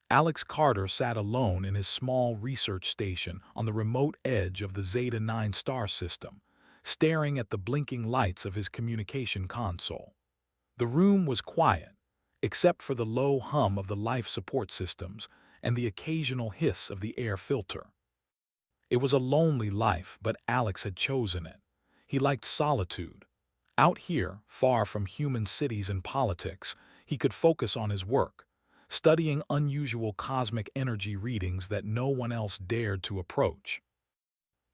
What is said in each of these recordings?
Alex Carter sat alone in his small research station on the remote edge of the Zeta 9 star system, staring at the blinking lights of his communication console. The room was quiet, except for the low hum of the life support systems and the occasional hiss of the air filter. It was a lonely life, but Alex had chosen it. He liked solitude. Out here, far from human cities and politics, he could focus on his work, studying unusual cosmic energy readings that no one else dared to approach.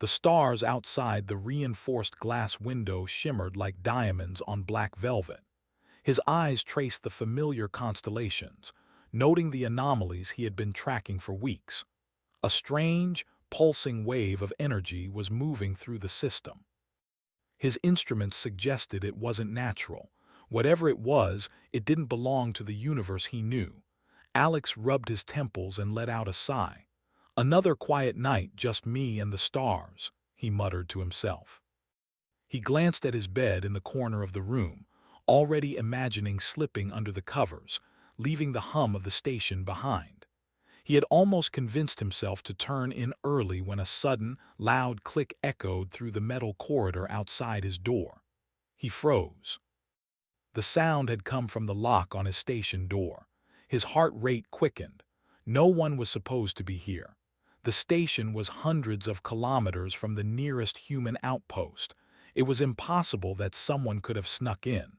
The stars outside the reinforced glass window shimmered like diamonds on black velvet. His eyes traced the familiar constellations, noting the anomalies he had been tracking for weeks. A strange, pulsing wave of energy was moving through the system. His instruments suggested it wasn't natural. Whatever it was, it didn't belong to the universe he knew. Alex rubbed his temples and let out a sigh. "Another quiet night, just me and the stars," he muttered to himself. He glanced at his bed in the corner of the room, already imagining slipping under the covers, leaving the hum of the station behind. He had almost convinced himself to turn in early when a sudden, loud click echoed through the metal corridor outside his door. He froze. The sound had come from the lock on his station door. His heart rate quickened. No one was supposed to be here. The station was hundreds of kilometers from the nearest human outpost. It was impossible that someone could have snuck in.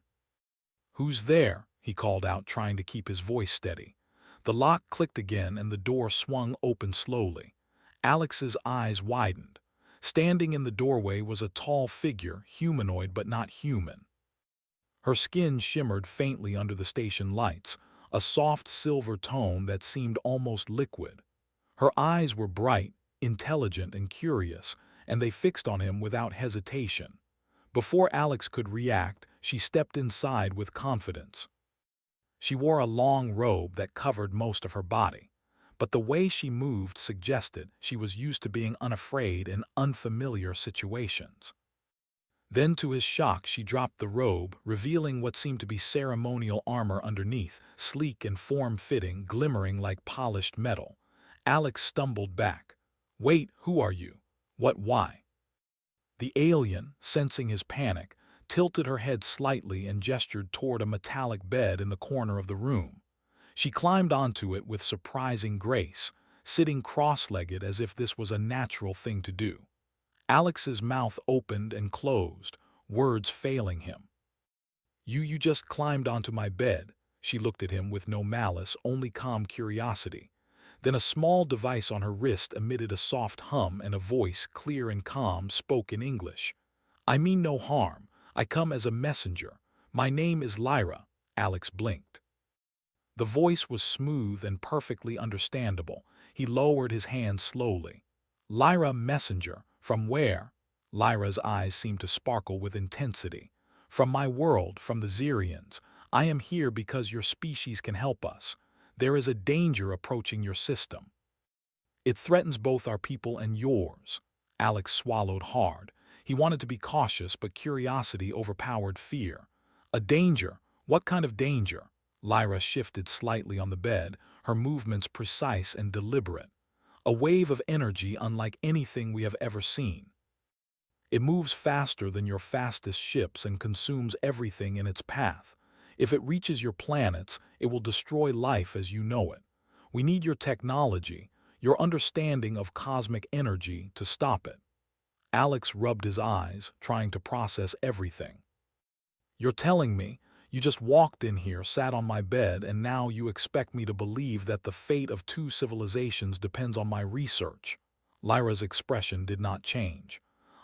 "Who's there?" he called out, trying to keep his voice steady. The lock clicked again and the door swung open slowly. Alex's eyes widened. Standing in the doorway was a tall figure, humanoid but not human. Her skin shimmered faintly under the station lights, a soft silver tone that seemed almost liquid. Her eyes were bright, intelligent, and curious, and they fixed on him without hesitation. Before Alex could react, she stepped inside with confidence. She wore a long robe that covered most of her body, but the way she moved suggested she was used to being unafraid in unfamiliar situations. Then, to his shock, she dropped the robe, revealing what seemed to be ceremonial armor underneath, sleek and form-fitting, glimmering like polished metal. Alex stumbled back. "Wait, who are you? Why?" The alien, sensing his panic, tilted her head slightly and gestured toward a metallic bed in the corner of the room. She climbed onto it with surprising grace, sitting cross-legged as if this was a natural thing to do. Alex's mouth opened and closed, words failing him. You just climbed onto my bed." She looked at him with no malice, only calm curiosity. Then a small device on her wrist emitted a soft hum and a voice, clear and calm, spoke in English. "I mean no harm. I come as a messenger. My name is Lyra." Alex blinked. The voice was smooth and perfectly understandable. He lowered his hand slowly. "Lyra, messenger. From where?" Lyra's eyes seemed to sparkle with intensity. "From my world, from the Xerians. I am here because your species can help us. There is a danger approaching your system. It threatens both our people and yours." Alex swallowed hard. He wanted to be cautious, but curiosity overpowered fear. "A danger? What kind of danger?" Lyra shifted slightly on the bed, her movements precise and deliberate. "A wave of energy unlike anything we have ever seen. It moves faster than your fastest ships and consumes everything in its path. If it reaches your planets, it will destroy life as you know it. We need your technology, your understanding of cosmic energy to stop it." Alex rubbed his eyes, trying to process everything. "You're telling me you just walked in here, sat on my bed, and now you expect me to believe that the fate of two civilizations depends on my research?" Lyra's expression did not change.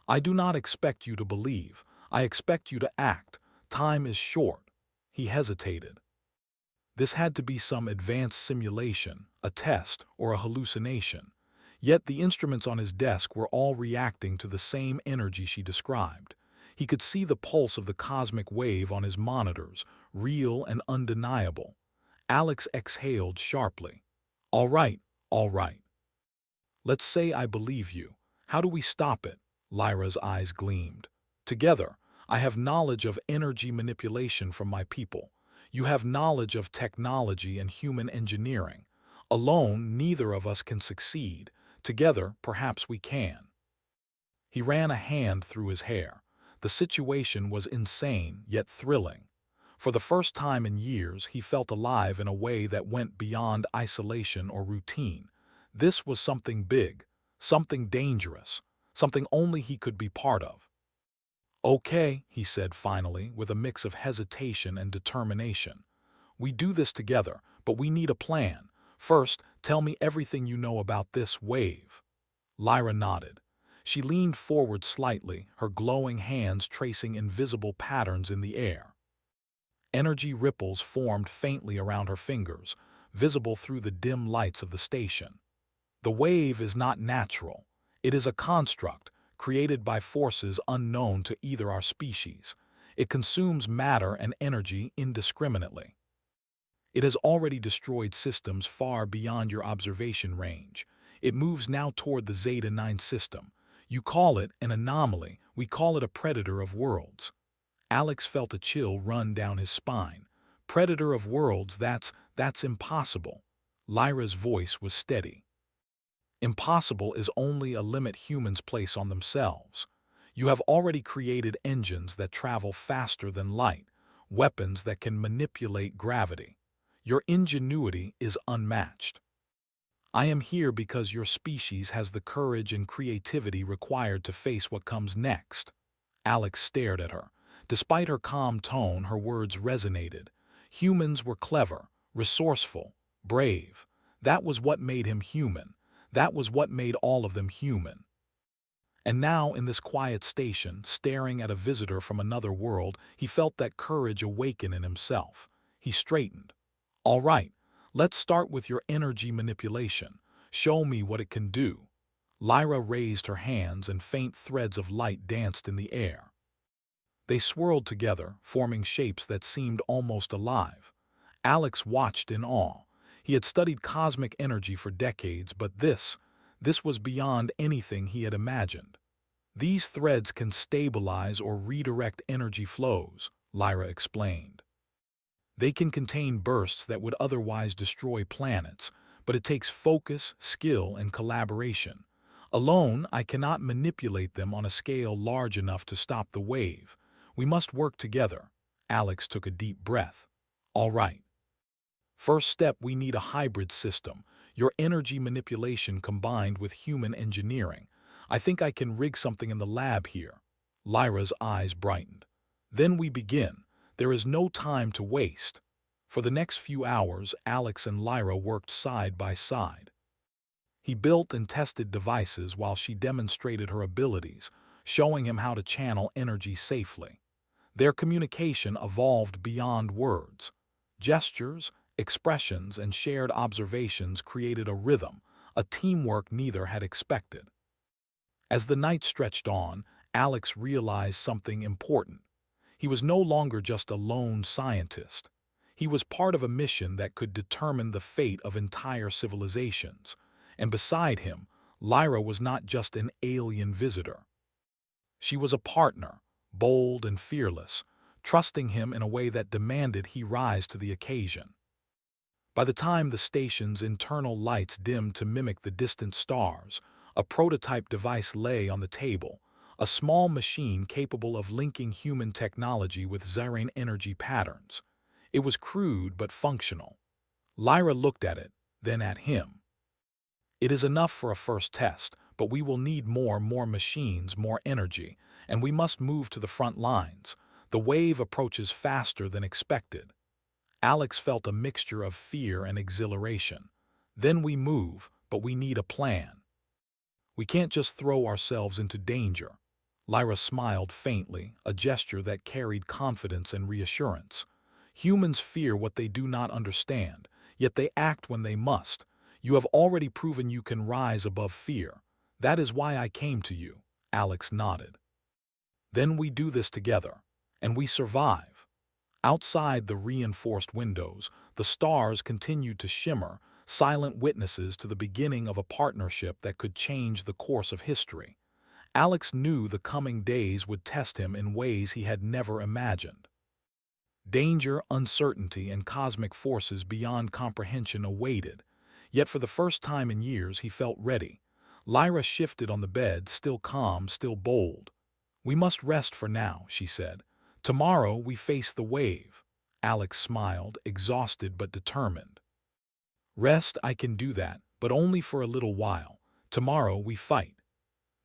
"I do not expect you to believe. I expect you to act. Time is short." He hesitated. This had to be some advanced simulation, a test, or a hallucination. Yet the instruments on his desk were all reacting to the same energy she described. He could see the pulse of the cosmic wave on his monitors, real and undeniable. Alex exhaled sharply. All right. Let's say I believe you. How do we stop it?" Lyra's eyes gleamed. "Together, I have knowledge of energy manipulation from my people. You have knowledge of technology and human engineering. Alone, neither of us can succeed. Together, perhaps we can. He ran a hand through his hair. The situation was insane, yet thrilling. For the first time in years, he felt alive in a way that went beyond isolation or routine. This was something big, something dangerous, something only he could be part of. "Okay," he said finally, with a mix of hesitation and determination. "We do this together, but we need a plan. First, tell me everything you know about this wave." Lyra nodded. She leaned forward slightly, her glowing hands tracing invisible patterns in the air. Energy ripples formed faintly around her fingers, visible through the dim lights of the station. The wave is not natural. It is a construct, created by forces unknown to either our species. It consumes matter and energy indiscriminately. It has already destroyed systems far beyond your observation range. It moves now toward the Zeta-9 system. You call it an anomaly, we call it a predator of worlds. Alex felt a chill run down his spine. Predator of worlds, that's impossible. Lyra's voice was steady. Impossible is only a limit humans place on themselves. You have already created engines that travel faster than light, weapons that can manipulate gravity. Your ingenuity is unmatched. I am here because your species has the courage and creativity required to face what comes next. Alex stared at her. Despite her calm tone, her words resonated. Humans were clever, resourceful, brave. That was what made him human. That was what made all of them human. And now, in this quiet station, staring at a visitor from another world, he felt that courage awaken in himself. He straightened. "All right, let's start with your energy manipulation. Show me what it can do." Lyra raised her hands and faint threads of light danced in the air. They swirled together, forming shapes that seemed almost alive. Alex watched in awe. He had studied cosmic energy for decades, but this was beyond anything he had imagined. "These threads can stabilize or redirect energy flows," Lyra explained. "They can contain bursts that would otherwise destroy planets, but it takes focus, skill, and collaboration. Alone, I cannot manipulate them on a scale large enough to stop the wave. We must work together." Alex took a deep breath. "All right. First step, we need a hybrid system, your energy manipulation combined with human engineering. I think I can rig something in the lab here." Lyra's eyes brightened. "Then we begin. There is no time to waste." For the next few hours, Alex and Lyra worked side by side. He built and tested devices while she demonstrated her abilities, showing him how to channel energy safely. Their communication evolved beyond words. Gestures, expressions, and shared observations created a rhythm, a teamwork neither had expected. As the night stretched on, Alex realized something important. He was no longer just a lone scientist. He was part of a mission that could determine the fate of entire civilizations. And beside him, Lyra was not just an alien visitor. She was a partner, bold and fearless, trusting him in a way that demanded he rise to the occasion. By the time the station's internal lights dimmed to mimic the distant stars, a prototype device lay on the table, a small machine capable of linking human technology with Zyrane energy patterns. It was crude but functional. Lyra looked at it, then at him. "It is enough for a first test, but we will need more machines, more energy, and we must move to the front lines. The wave approaches faster than expected." Alex felt a mixture of fear and exhilaration. "Then we move, but we need a plan. We can't just throw ourselves into danger." Lyra smiled faintly, a gesture that carried confidence and reassurance. "Humans fear what they do not understand, yet they act when they must. You have already proven you can rise above fear. That is why I came to you." Alex nodded. "Then we do this together, and we survive." Outside the reinforced windows, the stars continued to shimmer, silent witnesses to the beginning of a partnership that could change the course of history. Alex knew the coming days would test him in ways he had never imagined. Danger, uncertainty, and cosmic forces beyond comprehension awaited, Yet for the first time in years he felt ready. Lyra shifted on the bed, still calm, still bold. "We must rest for now," she said. "Tomorrow we face the wave." Alex smiled, exhausted but determined. "Rest, I can do that, but only for a little while. Tomorrow we fight."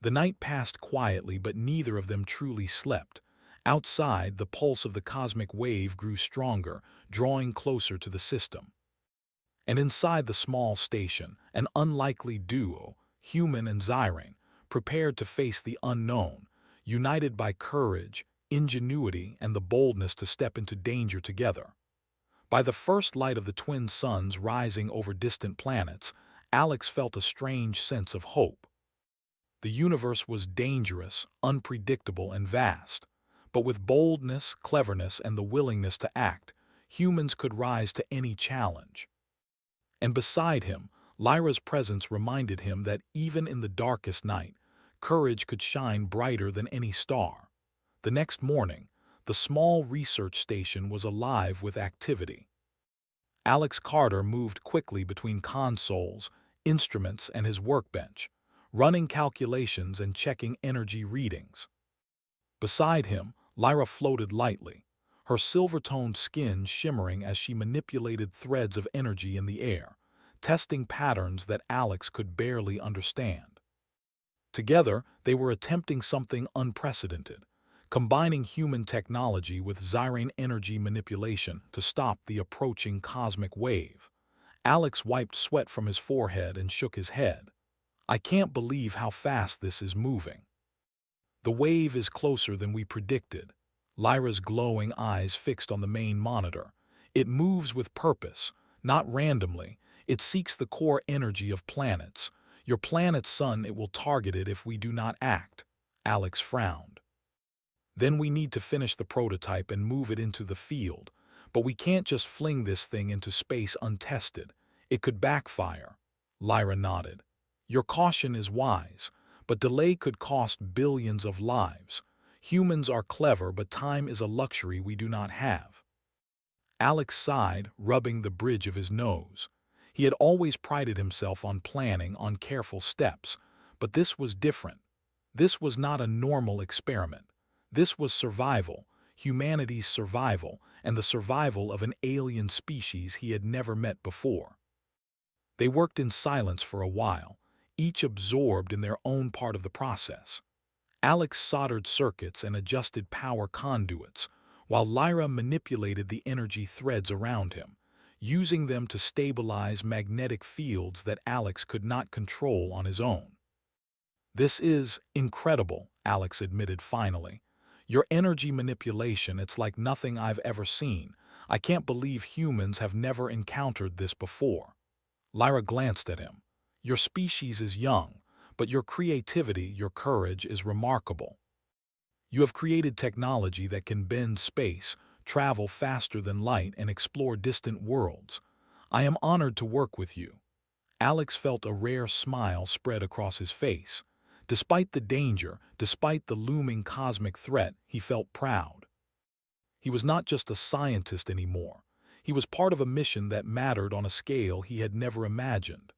The night passed quietly, but neither of them truly slept. Outside, the pulse of the cosmic wave grew stronger, drawing closer to the system. And inside the small station, an unlikely duo, human and Xyrene, prepared to face the unknown, united by courage, ingenuity, and the boldness to step into danger together. By the first light of the twin suns rising over distant planets, Alex felt a strange sense of hope. The universe was dangerous, unpredictable, and vast. But with boldness, cleverness, and the willingness to act, humans could rise to any challenge. And beside him, Lyra's presence reminded him that even in the darkest night, courage could shine brighter than any star. The next morning, the small research station was alive with activity. Alex Carter moved quickly between consoles, instruments, and his workbench, running calculations and checking energy readings. Beside him, Lyra floated lightly, her silver-toned skin shimmering as she manipulated threads of energy in the air, testing patterns that Alex could barely understand. Together, they were attempting something unprecedented, combining human technology with Xyrene energy manipulation to stop the approaching cosmic wave. Alex wiped sweat from his forehead and shook his head. "I can't believe how fast this is moving." "The wave is closer than we predicted." Lyra's glowing eyes fixed on the main monitor. "It moves with purpose, not randomly. It seeks the core energy of planets. Your planet's sun, it will target it if we do not act." Alex frowned. "Then we need to finish the prototype and move it into the field. But we can't just fling this thing into space untested. It could backfire." Lyra nodded. "Your caution is wise, but delay could cost billions of lives. Humans are clever, but time is a luxury we do not have." Alex sighed, rubbing the bridge of his nose. He had always prided himself on planning, on careful steps, but this was different. This was not a normal experiment. This was survival, humanity's survival, and the survival of an alien species he had never met before. They worked in silence for a while, each absorbed in their own part of the process. Alex soldered circuits and adjusted power conduits, while Lyra manipulated the energy threads around him, using them to stabilize magnetic fields that Alex could not control on his own. "This is incredible," Alex admitted finally. "Your energy manipulation, it's like nothing I've ever seen. I can't believe humans have never encountered this before." Lyra glanced at him. "Your species is young, but your creativity, your courage is remarkable. You have created technology that can bend space, travel faster than light, and explore distant worlds. I am honored to work with you." Alex felt a rare smile spread across his face. Despite the danger, despite the looming cosmic threat, he felt proud. He was not just a scientist anymore. He was part of a mission that mattered on a scale he had never imagined.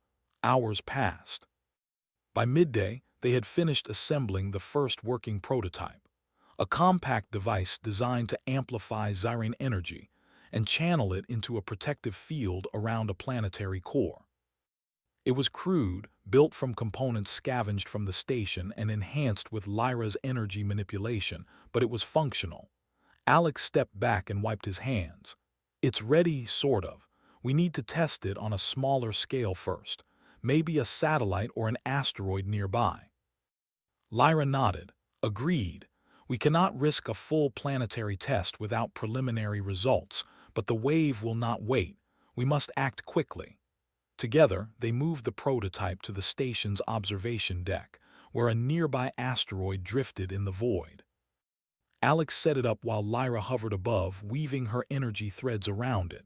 Hours passed. By midday, they had finished assembling the first working prototype, a compact device designed to amplify Xyrene energy and channel it into a protective field around a planetary core. It was crude, built from components scavenged from the station and enhanced with Lyra's energy manipulation, but it was functional. Alex stepped back and wiped his hands. "It's ready, sort of. We need to test it on a smaller scale first. Maybe a satellite or an asteroid nearby." Lyra nodded. "Agreed. We cannot risk a full planetary test without preliminary results, but the wave will not wait. We must act quickly." Together, they moved the prototype to the station's observation deck, where a nearby asteroid drifted in the void. Alex set it up while Lyra hovered above, weaving her energy threads around it.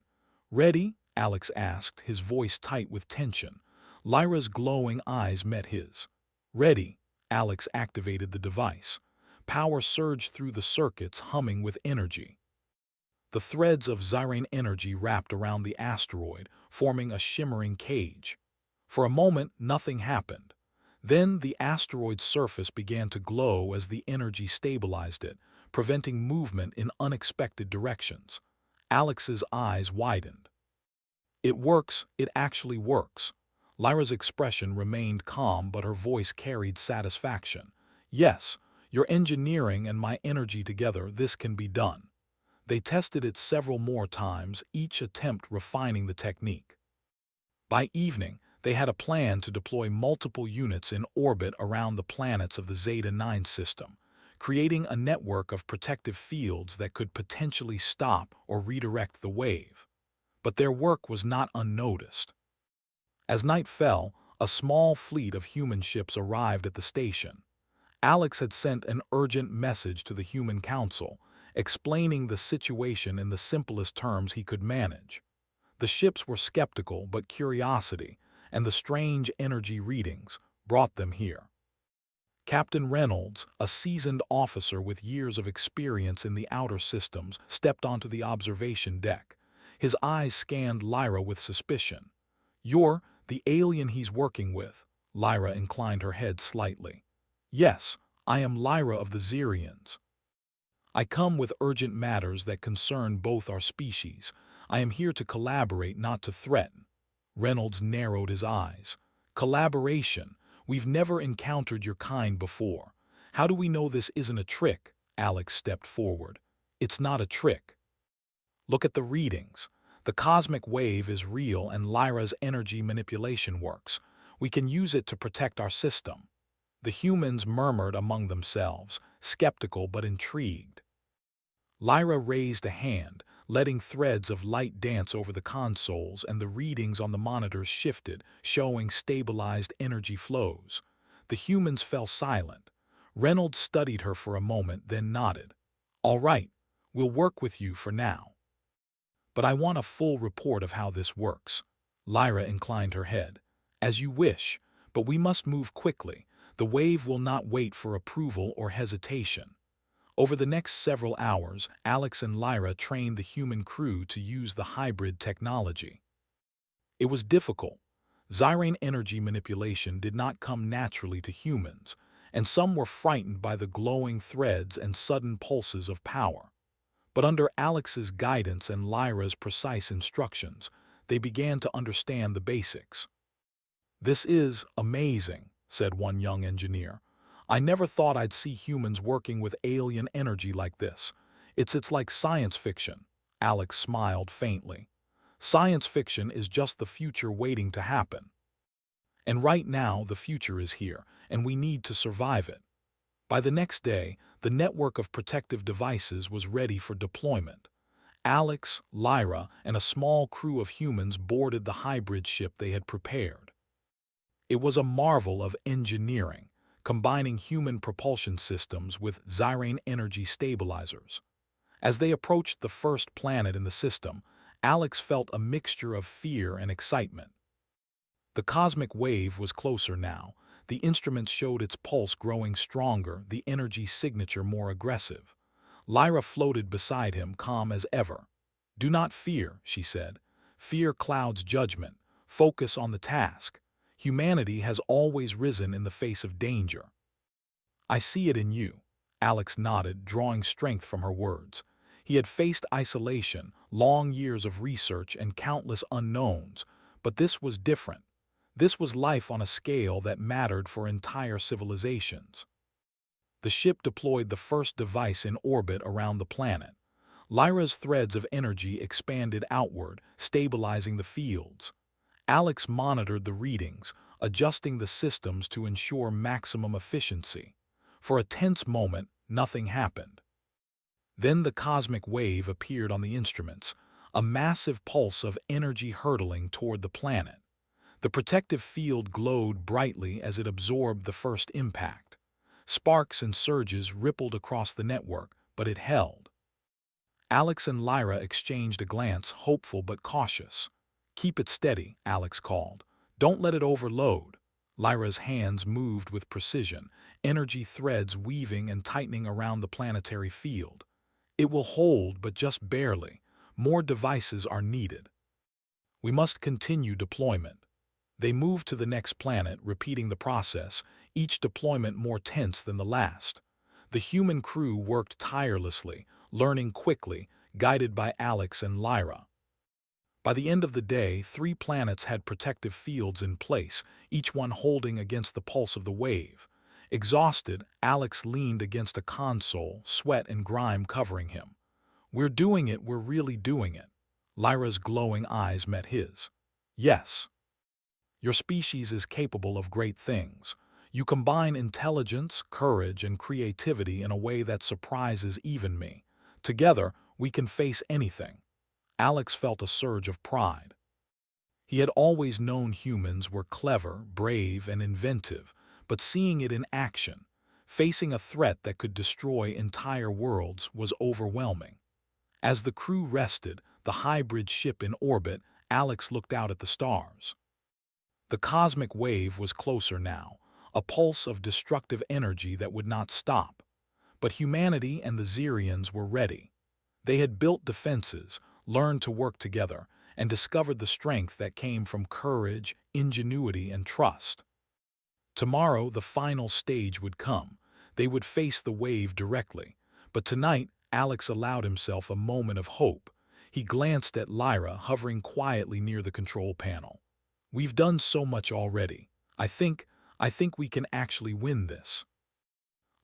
"Ready?" Alex asked, his voice tight with tension. Lyra's glowing eyes met his. "Ready." Alex activated the device. Power surged through the circuits, humming with energy. The threads of Xyrene energy wrapped around the asteroid, forming a shimmering cage. For a moment, nothing happened. Then the asteroid's surface began to glow as the energy stabilized it, preventing movement in unexpected directions. Alex's eyes widened. It works, it actually works. Lyra's expression remained calm, but her voice carried satisfaction. Yes, your engineering and my energy together, this can be done. They tested it several more times, each attempt refining the technique. By evening, they had a plan to deploy multiple units in orbit around the planets of the Zeta 9 system, creating a network of protective fields that could potentially stop or redirect the wave. But their work was not unnoticed. As night fell, a small fleet of human ships arrived at the station. Alex had sent an urgent message to the Human Council, explaining the situation in the simplest terms he could manage. The ships were skeptical, but curiosity, and the strange energy readings, brought them here. Captain Reynolds, a seasoned officer with years of experience in the outer systems, stepped onto the observation deck. His eyes scanned Lyra with suspicion. "You're the alien he's working with." Lyra inclined her head slightly. "Yes, I am Lyra of the Xerians. I come with urgent matters that concern both our species. I am here to collaborate, not to threaten." Reynolds narrowed his eyes. "Collaboration? We've never encountered your kind before. How do we know this isn't a trick?" Alex stepped forward. "It's not a trick. Look at the readings. The cosmic wave is real and Lyra's energy manipulation works. We can use it to protect our system." The humans murmured among themselves, skeptical but intrigued. Lyra raised a hand, letting threads of light dance over the consoles, and the readings on the monitors shifted, showing stabilized energy flows. The humans fell silent. Reynolds studied her for a moment, then nodded. "All right, we'll work with you for now. But I want a full report of how this works." Lyra inclined her head. "As you wish, but we must move quickly. The wave will not wait for approval or hesitation." Over the next several hours, Alex and Lyra trained the human crew to use the hybrid technology. It was difficult. Xyrene energy manipulation did not come naturally to humans, and some were frightened by the glowing threads and sudden pulses of power. But under Alex's guidance and Lyra's precise instructions, they began to understand the basics. "This is amazing," said one young engineer. "I never thought I'd see humans working with alien energy like this. It's like science fiction." Alex smiled faintly. "Science fiction is just the future waiting to happen. And right now, the future is here, and we need to survive it." By the next day, the network of protective devices was ready for deployment. Alex, Lyra, and a small crew of humans boarded the hybrid ship they had prepared. It was a marvel of engineering, combining human propulsion systems with Xyrene energy stabilizers. As they approached the first planet in the system, Alex felt a mixture of fear and excitement. The cosmic wave was closer now. The instruments showed its pulse growing stronger, the energy signature more aggressive. Lyra floated beside him, calm as ever. "Do not fear," she said. "Fear clouds judgment. Focus on the task. Humanity has always risen in the face of danger." "I see it in you." Alex nodded, drawing strength from her words. He had faced isolation, long years of research, and countless unknowns, but this was different. This was life on a scale that mattered for entire civilizations. The ship deployed the first device in orbit around the planet. Lyra's threads of energy expanded outward, stabilizing the fields. Alex monitored the readings, adjusting the systems to ensure maximum efficiency. For a tense moment, nothing happened. Then the cosmic wave appeared on the instruments, a massive pulse of energy hurtling toward the planet. The protective field glowed brightly as it absorbed the first impact. Sparks and surges rippled across the network, but it held. Alex and Lyra exchanged a glance, hopeful but cautious. "Keep it steady," Alex called. "Don't let it overload." Lyra's hands moved with precision, energy threads weaving and tightening around the planetary field. "It will hold, but just barely. More devices are needed. We must continue deployment." They moved to the next planet, repeating the process, each deployment more tense than the last. The human crew worked tirelessly, learning quickly, guided by Alex and Lyra. By the end of the day, 3 planets had protective fields in place, each one holding against the pulse of the wave. Exhausted, Alex leaned against a console, sweat and grime covering him. "We're doing it, we're really doing it." Lyra's glowing eyes met his. "Yes. Your species is capable of great things. You combine intelligence, courage, and creativity in a way that surprises even me. Together, we can face anything." Alex felt a surge of pride. He had always known humans were clever, brave, and inventive, but seeing it in action, facing a threat that could destroy entire worlds, was overwhelming. As the crew rested, the hybrid ship in orbit, Alex looked out at the stars. The cosmic wave was closer now, a pulse of destructive energy that would not stop. But humanity and the Xerians were ready. They had built defenses, learned to work together, and discovered the strength that came from courage, ingenuity, and trust. Tomorrow, the final stage would come. They would face the wave directly. But tonight, Alex allowed himself a moment of hope. He glanced at Lyra, hovering quietly near the control panel. "We've done so much already. I think we can actually win this."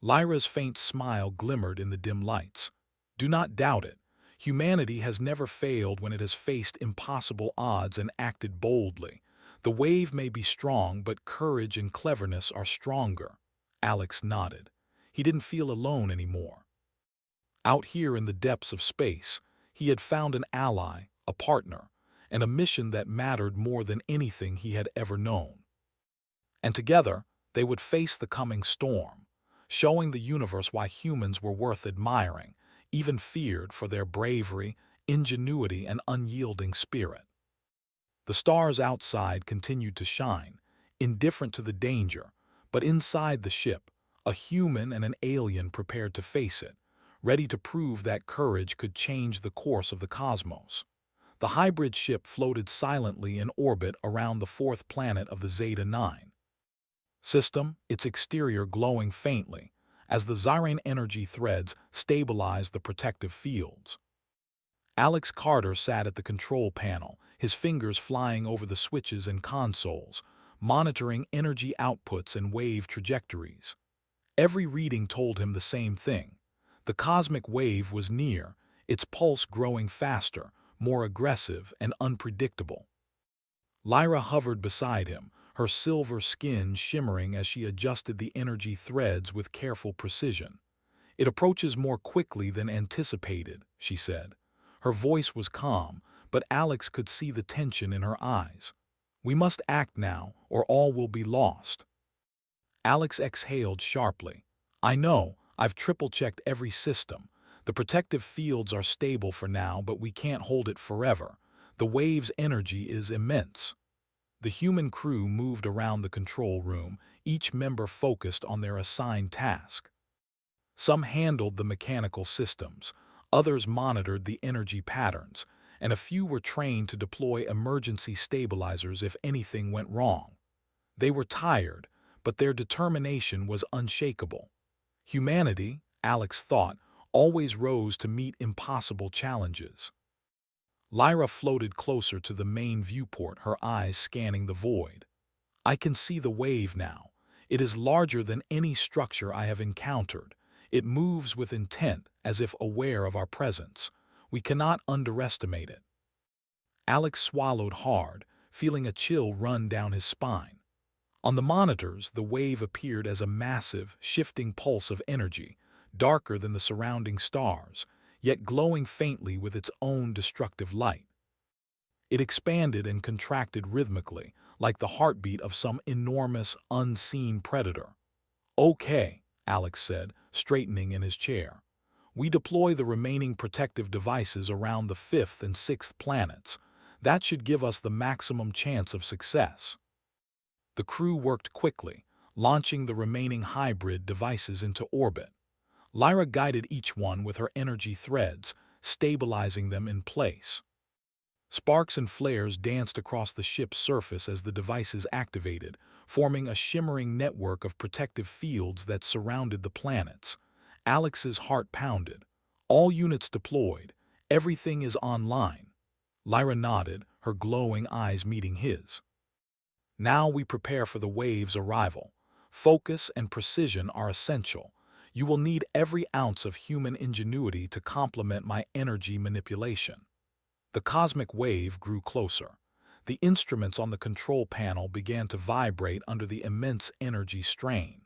Lyra's faint smile glimmered in the dim lights. "Do not doubt it. Humanity has never failed when it has faced impossible odds and acted boldly. The wave may be strong, but courage and cleverness are stronger." Alex nodded. He didn't feel alone anymore. Out here in the depths of space, he had found an ally, a partner, and a mission that mattered more than anything he had ever known. And together, they would face the coming storm, showing the universe why humans were worth admiring, even feared for their bravery, ingenuity, and unyielding spirit. The stars outside continued to shine, indifferent to the danger, but inside the ship, a human and an alien prepared to face it, ready to prove that courage could change the course of the cosmos. The hybrid ship floated silently in orbit around the 4th planet of the Zeta 9 system, its exterior glowing faintly, as the Xyrene energy threads stabilized the protective fields. Alex Carter sat at the control panel, his fingers flying over the switches and consoles, monitoring energy outputs and wave trajectories. Every reading told him the same thing. The cosmic wave was near, its pulse growing faster, more aggressive and unpredictable. Lyra hovered beside him, her silver skin shimmering as she adjusted the energy threads with careful precision. "It approaches more quickly than anticipated," she said. Her voice was calm, but Alex could see the tension in her eyes. "We must act now, or all will be lost." Alex exhaled sharply. "I know, I've triple-checked every system. The protective fields are stable for now, but we can't hold it forever. The wave's energy is immense." The human crew moved around the control room, each member focused on their assigned task. Some handled the mechanical systems, others monitored the energy patterns, and a few were trained to deploy emergency stabilizers if anything went wrong. They were tired, but their determination was unshakable. Humanity, Alex thought, always rose to meet impossible challenges. Lyra floated closer to the main viewport, her eyes scanning the void. "I can see the wave now. It is larger than any structure I have encountered. It moves with intent, as if aware of our presence. We cannot underestimate it." Alex swallowed hard, feeling a chill run down his spine. On the monitors, the wave appeared as a massive, shifting pulse of energy, darker than the surrounding stars, yet glowing faintly with its own destructive light. It expanded and contracted rhythmically, like the heartbeat of some enormous, unseen predator. "Okay," Alex said, straightening in his chair. "We deploy the remaining protective devices around the 5th and 6th planets. That should give us the maximum chance of success." The crew worked quickly, launching the remaining hybrid devices into orbit. Lyra guided each one with her energy threads, stabilizing them in place. Sparks and flares danced across the ship's surface as the devices activated, forming a shimmering network of protective fields that surrounded the planets. Alex's heart pounded. All units deployed. Everything is online. Lyra nodded, her glowing eyes meeting his. Now we prepare for the wave's arrival. Focus and precision are essential. You will need every ounce of human ingenuity to complement my energy manipulation. The cosmic wave grew closer. The instruments on the control panel began to vibrate under the immense energy strain.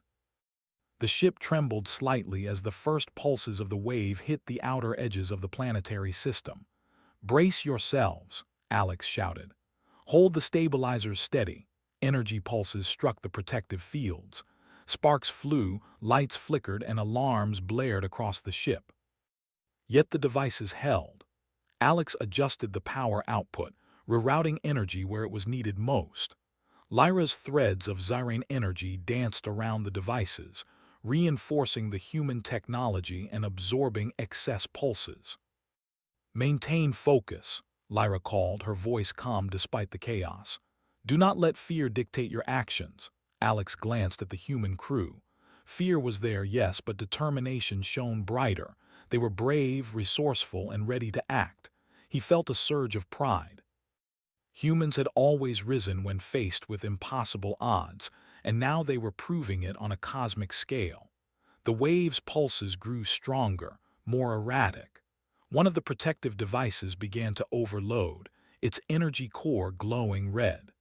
The ship trembled slightly as the first pulses of the wave hit the outer edges of the planetary system. "Brace yourselves," Alex shouted. "Hold the stabilizers steady." Energy pulses struck the protective fields. Sparks flew, lights flickered, and alarms blared across the ship. Yet the devices held. Alex adjusted the power output, rerouting energy where it was needed most. Lyra's threads of Zyrene energy danced around the devices, reinforcing the human technology and absorbing excess pulses. "Maintain focus," Lyra called, her voice calm despite the chaos. "Do not let fear dictate your actions." Alex glanced at the human crew. Fear was there, yes, but determination shone brighter. They were brave, resourceful, and ready to act. He felt a surge of pride. Humans had always risen when faced with impossible odds, and now they were proving it on a cosmic scale. The wave's pulses grew stronger, more erratic. One of the protective devices began to overload, its energy core glowing red.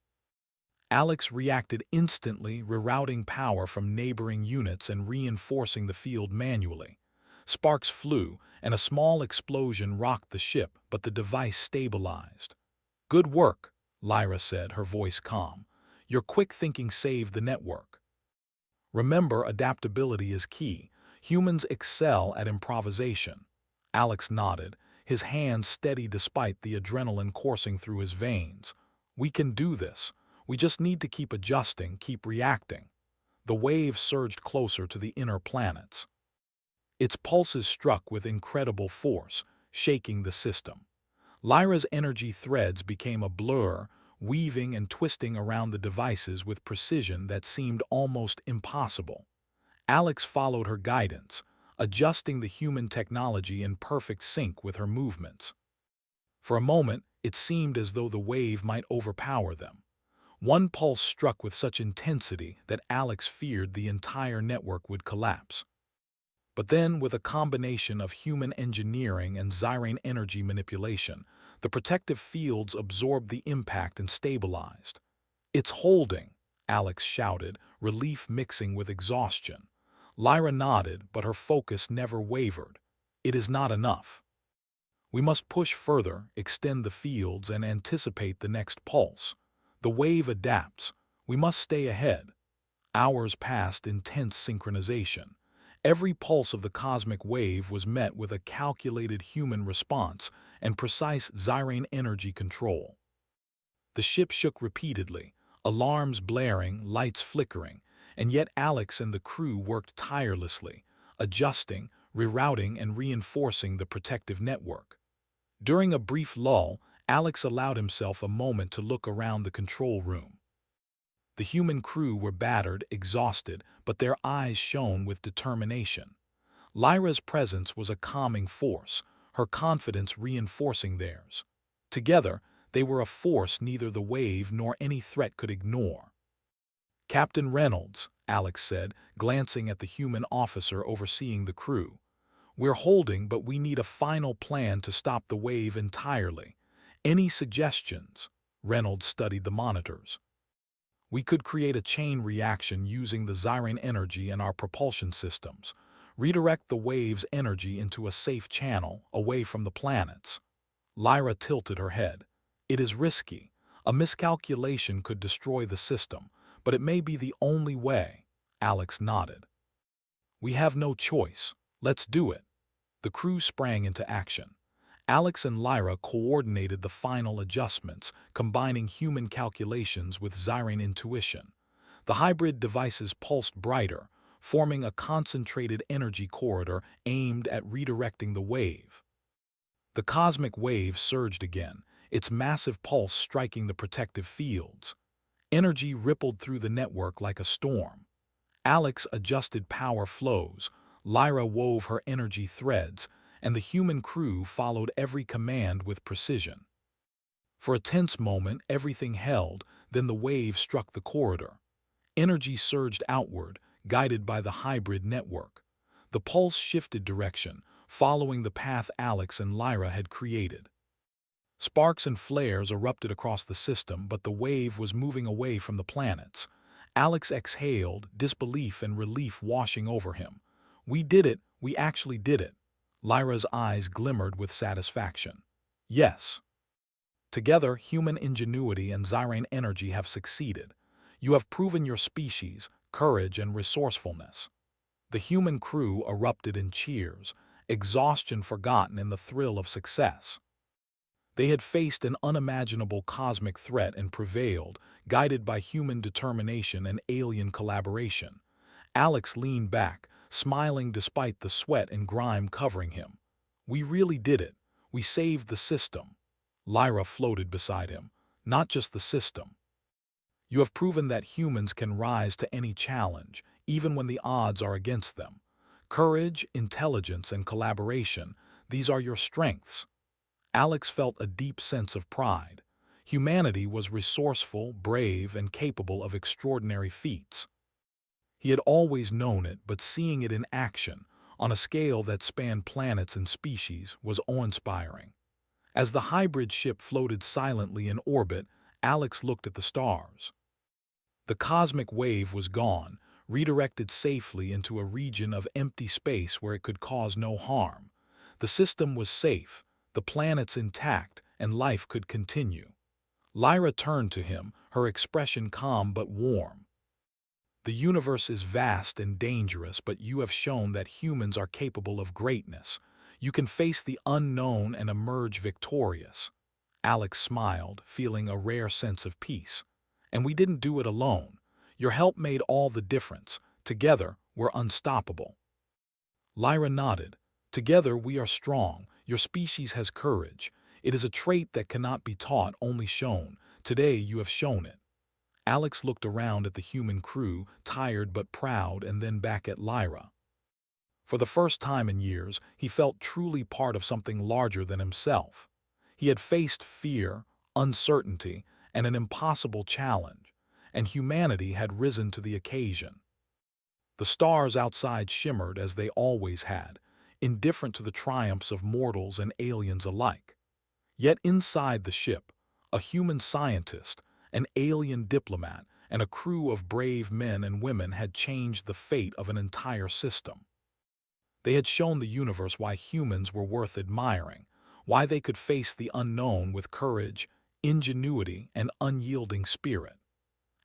Alex reacted instantly, rerouting power from neighboring units and reinforcing the field manually. Sparks flew, and a small explosion rocked the ship, but the device stabilized. "Good work," Lyra said, her voice calm. "Your quick thinking saved the network. Remember, adaptability is key. Humans excel at improvisation." Alex nodded, his hands steady despite the adrenaline coursing through his veins. "We can do this. We just need to keep adjusting, keep reacting." The wave surged closer to the inner planets. Its pulses struck with incredible force, shaking the system. Lyra's energy threads became a blur, weaving and twisting around the devices with precision that seemed almost impossible. Alex followed her guidance, adjusting the human technology in perfect sync with her movements. For a moment, it seemed as though the wave might overpower them. One pulse struck with such intensity that Alex feared the entire network would collapse. But then, with a combination of human engineering and Zyrene energy manipulation, the protective fields absorbed the impact and stabilized. "It's holding," Alex shouted, relief mixing with exhaustion. Lyra nodded, but her focus never wavered. "It is not enough. We must push further, extend the fields, and anticipate the next pulse. The wave adapts. We must stay ahead." Hours passed in tense synchronization. Every pulse of the cosmic wave was met with a calculated human response and precise Zyrene energy control. The ship shook repeatedly, alarms blaring, lights flickering, and yet Alex and the crew worked tirelessly, adjusting, rerouting, and reinforcing the protective network. During a brief lull, Alex allowed himself a moment to look around the control room. The human crew were battered, exhausted, but their eyes shone with determination. Lyra's presence was a calming force, her confidence reinforcing theirs. Together, they were a force neither the wave nor any threat could ignore. "Captain Reynolds," Alex said, glancing at the human officer overseeing the crew. "We're holding, but we need a final plan to stop the wave entirely. Any suggestions?" Reynolds studied the monitors. "We could create a chain reaction using the Zyrene energy in our propulsion systems. Redirect the wave's energy into a safe channel, away from the planets." Lyra tilted her head. "It is risky. A miscalculation could destroy the system, but it may be the only way." Alex nodded. "We have no choice. Let's do it." The crew sprang into action. Alex and Lyra coordinated the final adjustments, combining human calculations with Zyrene intuition. The hybrid devices pulsed brighter, forming a concentrated energy corridor aimed at redirecting the wave. The cosmic wave surged again, its massive pulse striking the protective fields. Energy rippled through the network like a storm. Alex adjusted power flows, Lyra wove her energy threads, and the human crew followed every command with precision. For a tense moment, everything held, then the wave struck the corridor. Energy surged outward, guided by the hybrid network. The pulse shifted direction, following the path Alex and Lyra had created. Sparks and flares erupted across the system, but the wave was moving away from the planets. Alex exhaled, disbelief and relief washing over him. "We did it, we actually did it." Lyra's eyes glimmered with satisfaction. "Yes. Together, human ingenuity and Xyrene energy have succeeded. You have proven your species, courage and resourcefulness." The human crew erupted in cheers, exhaustion forgotten in the thrill of success. They had faced an unimaginable cosmic threat and prevailed, guided by human determination and alien collaboration. Alex leaned back, smiling despite the sweat and grime covering him. "We really did it. We saved the system." Lyra floated beside him. "Not just the system. You have proven that humans can rise to any challenge, even when the odds are against them. Courage, intelligence, and collaboration, these are your strengths." Alex felt a deep sense of pride. Humanity was resourceful, brave, and capable of extraordinary feats. He had always known it, but seeing it in action, on a scale that spanned planets and species, was awe-inspiring. As the hybrid ship floated silently in orbit, Alex looked at the stars. The cosmic wave was gone, redirected safely into a region of empty space where it could cause no harm. The system was safe, the planets intact, and life could continue. Lyra turned to him, her expression calm but warm. "The universe is vast and dangerous, but you have shown that humans are capable of greatness. You can face the unknown and emerge victorious." Alex smiled, feeling a rare sense of peace. "And we didn't do it alone. Your help made all the difference. Together, we're unstoppable." Lyra nodded. "Together, we are strong. Your species has courage. It is a trait that cannot be taught, only shown. Today, you have shown it." Alex looked around at the human crew, tired but proud, and then back at Lyra. For the first time in years, he felt truly part of something larger than himself. He had faced fear, uncertainty, and an impossible challenge, and humanity had risen to the occasion. The stars outside shimmered as they always had, indifferent to the triumphs of mortals and aliens alike. Yet inside the ship, a human scientist, an alien diplomat, and a crew of brave men and women had changed the fate of an entire system. They had shown the universe why humans were worth admiring, why they could face the unknown with courage, ingenuity, and unyielding spirit.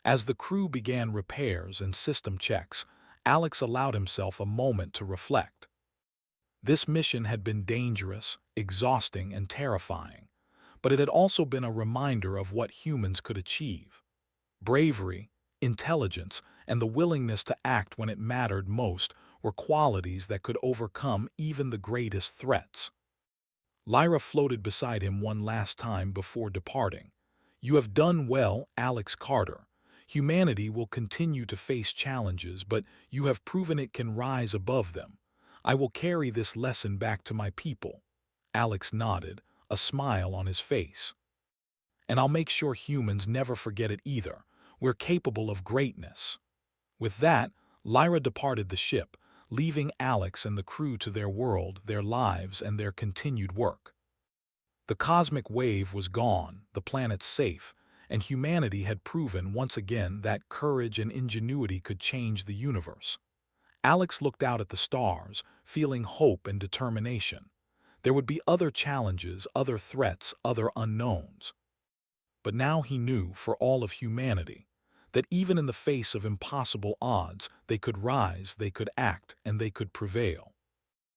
As the crew began repairs and system checks, Alex allowed himself a moment to reflect. This mission had been dangerous, exhausting, and terrifying, but it had also been a reminder of what humans could achieve. Bravery, intelligence, and the willingness to act when it mattered most were qualities that could overcome even the greatest threats. Lyra floated beside him one last time before departing. "You have done well, Alex Carter. Humanity will continue to face challenges, but you have proven it can rise above them. I will carry this lesson back to my people." Alex nodded, a smile on his face. "And I'll make sure humans never forget it either. We're capable of greatness." With that, Lyra departed the ship, leaving Alex and the crew to their world, their lives, and their continued work. The cosmic wave was gone, the planets safe, and humanity had proven once again that courage and ingenuity could change the universe. Alex looked out at the stars, feeling hope and determination. There would be other challenges, other threats, other unknowns. But now he knew, for all of humanity, that even in the face of impossible odds, they could rise, they could act, and they could prevail.